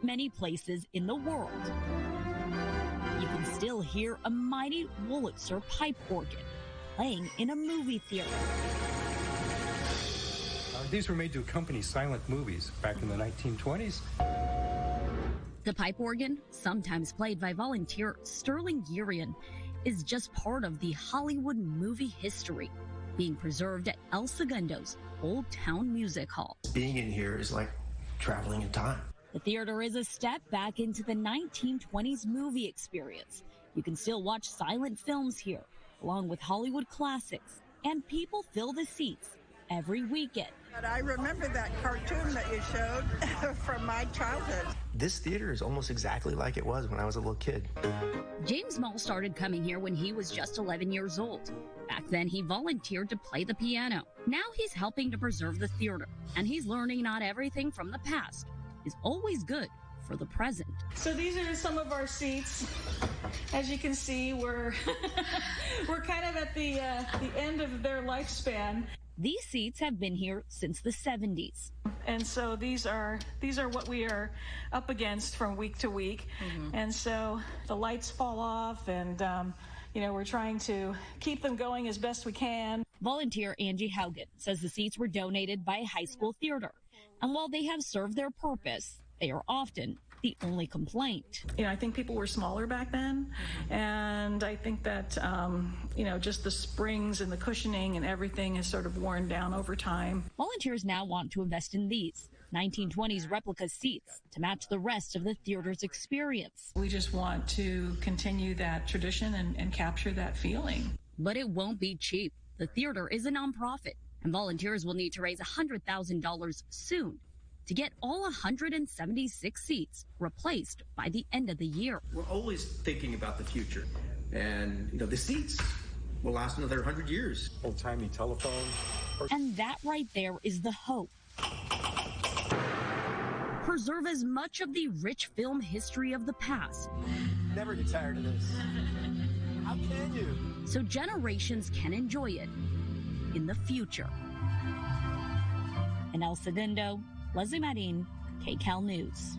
many places in the world. You can still hear a mighty Wurlitzer pipe organ playing in a movie theater. These were made to accompany silent movies back in the 1920s. The pipe organ, sometimes played by volunteer Sterling Urian, is just part of the Hollywood movie history, being preserved at El Segundo's Old Town Music Hall. Being in here is like traveling in time. The theater is a step back into the 1920s movie experience. You can still watch silent films here, along with Hollywood classics, and people fill the seats every weekend. But I remember that cartoon that you showed from my childhood. This theater is almost exactly like it was when I was a little kid. James Mall started coming here when he was just 11 years old. Back then, he volunteered to play the piano. Now he's helping to preserve the theater, and he's learning not everything from the past is always good for the present. So these are some of our seats. As you can see, we're kind of at the end of their lifespan. These seats have been here since the 70s. And so these are what we are up against from week to week. And so the lights fall off, and we're trying to keep them going as best we can. Volunteer Angie Haugen says the seats were donated by a high school theater. And while they have served their purpose, they are often the only complaint. I think people were smaller back then, and I think that, just the springs and the cushioning and everything has sort of worn down over time. Volunteers now want to invest in these 1920s replica seats to match the rest of the theater's experience. We just want to continue that tradition and capture that feeling. But it won't be cheap. The theater is a nonprofit, and volunteers will need to raise $100,000 soon to get all 176 seats replaced by the end of the year. We're always thinking about the future. And, the seats will last another 100 years. Old-timey telephone. And that right there is the hope. Preserve as much of the rich film history of the past. Never get tired of this. How can you? So generations can enjoy it in the future. In El Segundo, Leslie Marin, KCAL News.